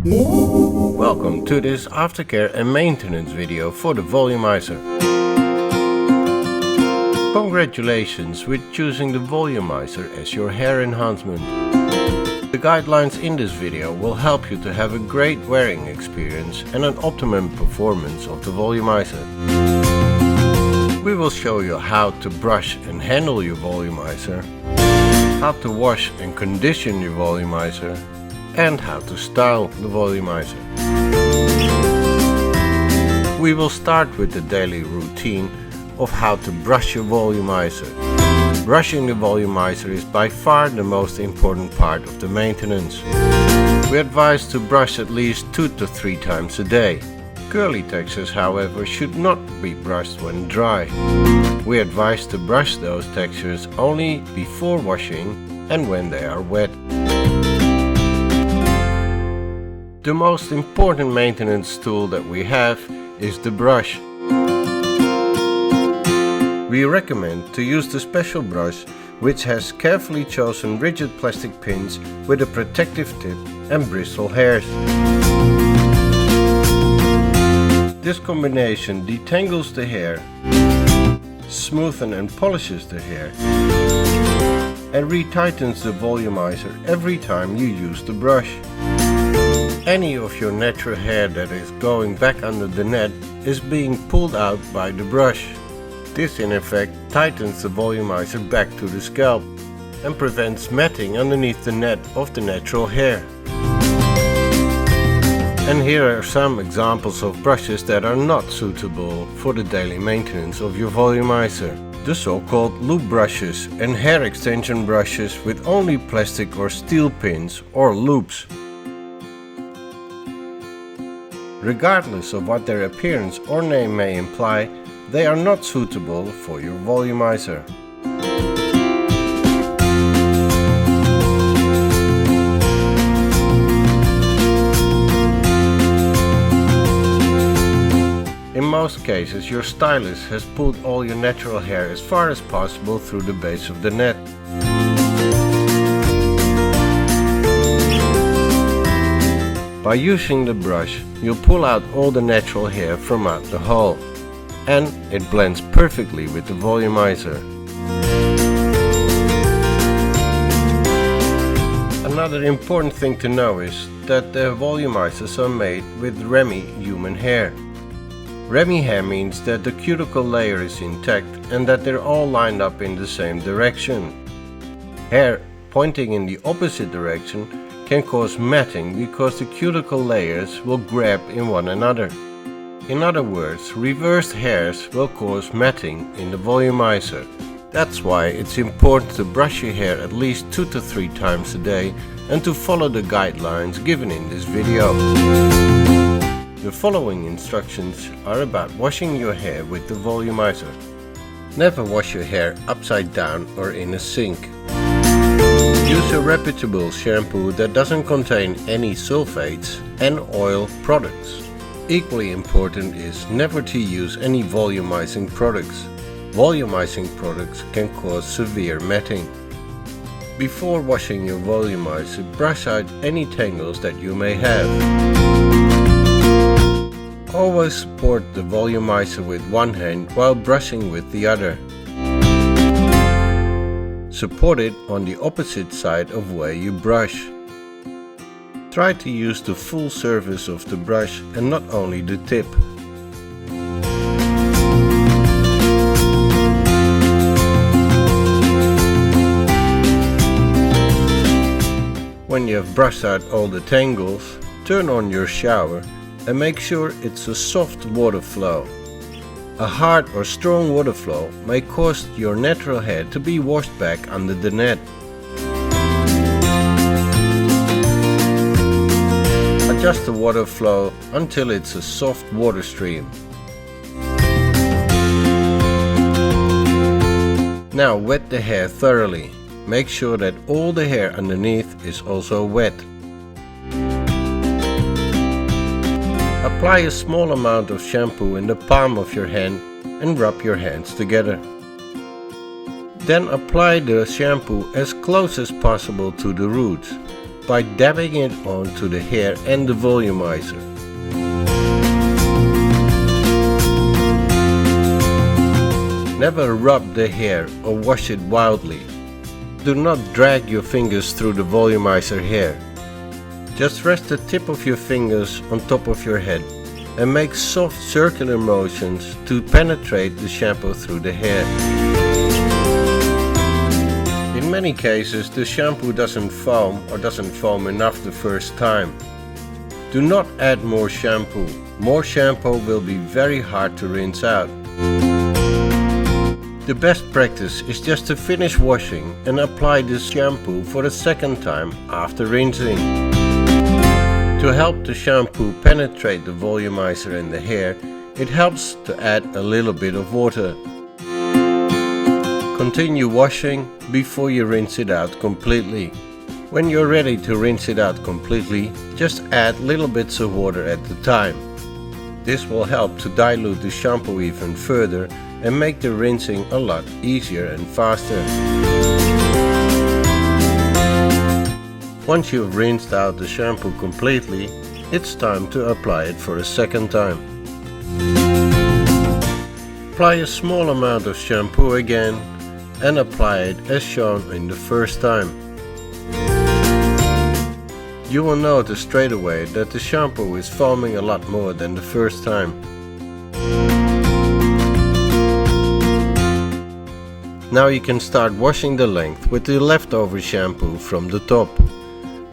Welcome to this aftercare and maintenance video for the Volumizer. Congratulations with choosing the Volumizer as your hair enhancement. The guidelines in this video will help you to have a great wearing experience and an optimum performance of the Volumizer. We will show you how to brush and handle your Volumizer, how to wash and condition your Volumizer, and how to style the Volumizer. We will start with the daily routine of how to brush your Volumizer. Brushing the Volumizer is by far the most important part of the maintenance. We advise to brush at least 2 to 3 times a day. Curly textures, however, should not be brushed when dry. We advise to brush those textures only before washing and when they are wet. The most important maintenance tool that we have is the brush. We recommend to use the special brush, which has carefully chosen rigid plastic pins with a protective tip and bristle hairs. This combination detangles the hair, smoothens and polishes the hair, and retightens the Volumizer every time you use the brush. Any of your natural hair that is going back under the net is being pulled out by the brush. This in effect tightens the Volumizer back to the scalp and prevents matting underneath the net of the natural hair. And here are some examples of brushes that are not suitable for the daily maintenance of your Volumizer. The so-called loop brushes and hair extension brushes with only plastic or steel pins or loops. Regardless of what their appearance or name may imply, they are not suitable for your Volumizer. In most cases, your stylist has pulled all your natural hair as far as possible through the base of the net. By using the brush, you'll pull out all the natural hair from out the hole, and it blends perfectly with the Volumizer. Another important thing to know is that the Volumizers are made with Remy human hair. Remy hair means that the cuticle layer is intact and that they're all lined up in the same direction. Hair pointing in the opposite direction can cause matting because the cuticle layers will grab in one another. In other words, reversed hairs will cause matting in the Volumizer. That's why it's important to brush your hair at least 2 to 3 times a day and to follow the guidelines given in this video. The following instructions are about washing your hair with the Volumizer. Never wash your hair upside down or in a sink. Use a reputable shampoo that doesn't contain any sulfates and oil products. Equally important is never to use any volumizing products. Volumizing products can cause severe matting. Before washing your Volumizer, brush out any tangles that you may have. Always support the Volumizer with one hand while brushing with the other. Support it on the opposite side of where you brush. Try to use the full surface of the brush and not only the tip. When you have brushed out all the tangles, turn on your shower and make sure it's a soft water flow. A hard or strong water flow may cause your natural hair to be washed back under the net. Adjust the water flow until it's a soft water stream. Now wet the hair thoroughly. Make sure that all the hair underneath is also wet. Apply a small amount of shampoo in the palm of your hand and rub your hands together. Then apply the shampoo as close as possible to the roots. by dabbing it onto the hair and the volumizer. Never rub the hair or wash it wildly. Do not drag your fingers through the volumizer hair. Just rest the tip of your fingers on top of your head and make soft circular motions to penetrate the shampoo through the hair. In many cases, the shampoo doesn't foam or doesn't foam enough the first time. Do not add more shampoo. More shampoo will be very hard to rinse out. The best practice is just to finish washing and apply the shampoo for the second time after rinsing. To help the shampoo penetrate the volumizer and the hair, it helps to add a little bit of water. Continue washing before you rinse it out completely. When you're ready to rinse it out completely, just add little bits of water at the time. This will help to dilute the shampoo even further and make the rinsing a lot easier and faster. Once you've rinsed out the shampoo completely, it's time to apply it for a second time. Apply a small amount of shampoo again and apply it as shown in the first time. You will notice straight away that the shampoo is foaming a lot more than the first time. Now you can start washing the length with the leftover shampoo from the top.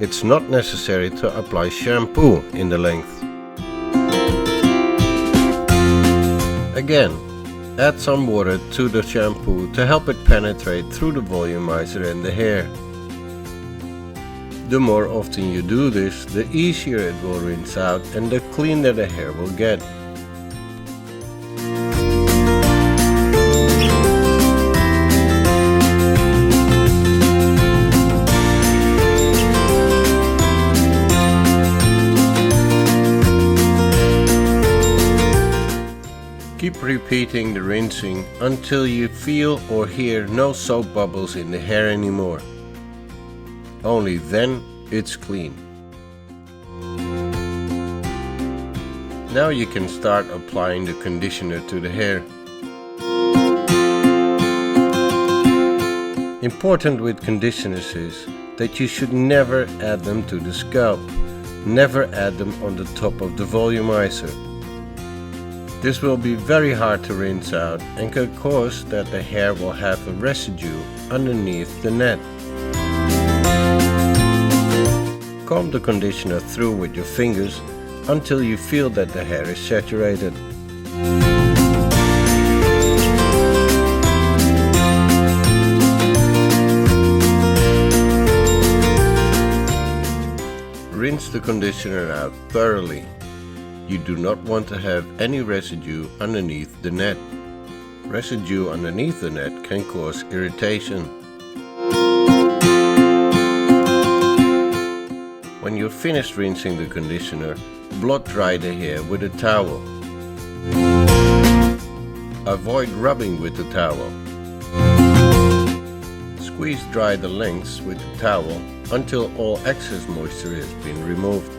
It's not necessary to apply shampoo in the length. Again, add some water to the shampoo to help it penetrate through the volumizer and the hair. The more often you do this, the easier it will rinse out and the cleaner the hair will get. Keep repeating the rinsing until you feel or hear no soap bubbles in the hair anymore. Only then it's clean. Now you can start applying the conditioner to the hair. Important with conditioners is that you should never add them to the scalp. Never add them on the top of the volumizer. This will be very hard to rinse out and could cause that the hair will have a residue underneath the net. Comb the conditioner through with your fingers until you feel that the hair is saturated. Rinse the conditioner out thoroughly. You do not want to have any residue underneath the net. Residue underneath the net can cause irritation. When you're finished rinsing the conditioner, blot dry the hair with a towel. Avoid rubbing with the towel. Squeeze dry the lengths with the towel until all excess moisture has been removed.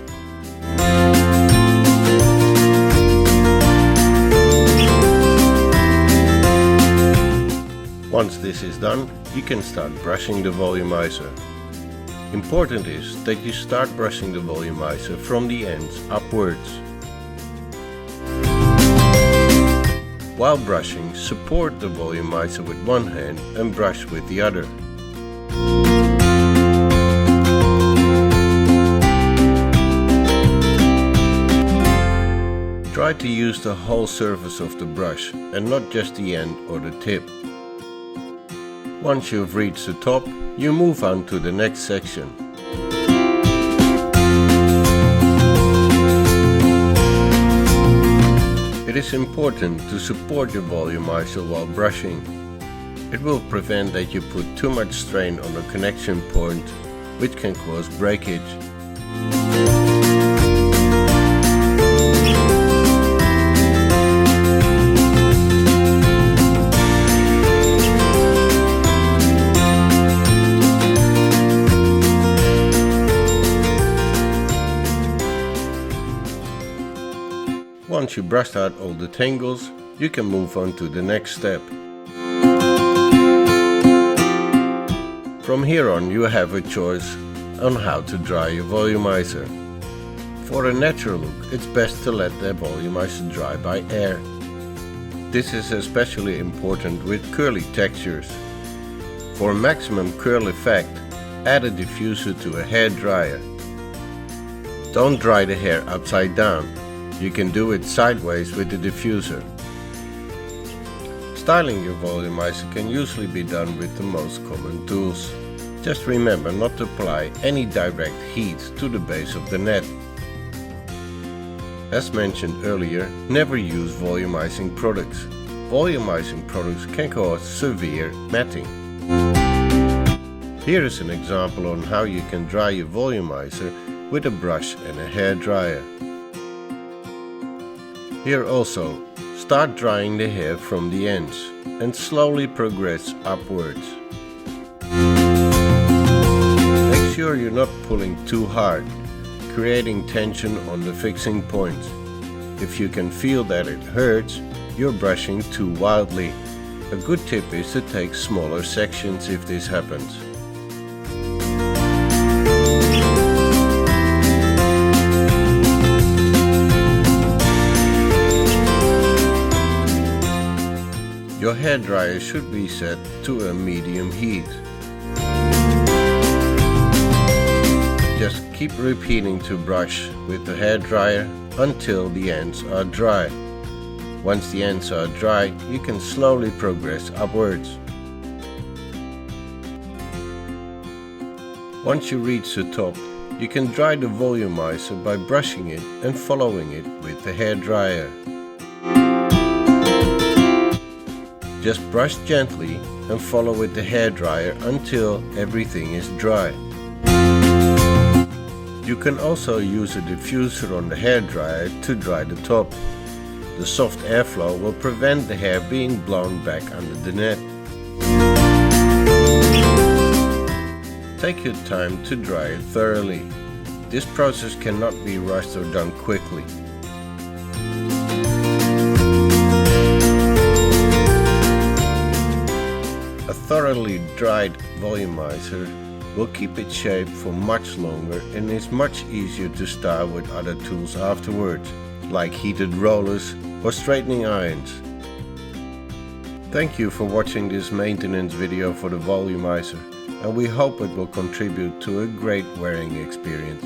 Once this is done, you can start brushing the volumizer. Important is that you start brushing the volumizer from the ends upwards. While brushing, support the volumizer with one hand and brush with the other. Try to use the whole surface of the brush and not just the end or the tip. Once you've reached the top, you move on to the next section. It is important to support your volumizer while brushing. It will prevent that you put too much strain on the connection point, which can cause breakage. once you brushed out all the tangles, you can move on to the next step. From here on you have a choice on how to dry your volumizer. For a natural look, it's best to let the volumizer dry by air. This is especially important with curly textures. For maximum curl effect, add a diffuser to a hair dryer. Don't dry the hair upside down. You can do it sideways with the diffuser. Styling your volumizer can usually be done with the most common tools. Just remember not to apply any direct heat to the base of the net. As mentioned earlier, never use volumizing products. Volumizing products can cause severe matting. Here is an example on how you can dry your volumizer with a brush and a hair dryer. Here also, start drying the hair from the ends and slowly progress upwards. Make sure you're not pulling too hard, creating tension on the fixing points. If you can feel that it hurts, you're brushing too wildly. A good tip is to take smaller sections if this happens. Your hairdryer should be set to a medium heat. Just keep repeating to brush with the hairdryer until the ends are dry. Once the ends are dry, you can slowly progress upwards. Once you reach the top, you can dry the volumizer by brushing it and following it with the hairdryer. Just brush gently and follow with the hairdryer until everything is dry. You can also use a diffuser on the hairdryer to dry the top. The soft airflow will prevent the hair being blown back under the net. Take your time to dry it thoroughly. This process cannot be rushed or done quickly. A thoroughly dried volumizer will keep its shape for much longer and is much easier to style with other tools afterwards, like heated rollers or straightening irons. Thank you for watching this maintenance video for the Volumizer, and we hope it will contribute to a great wearing experience.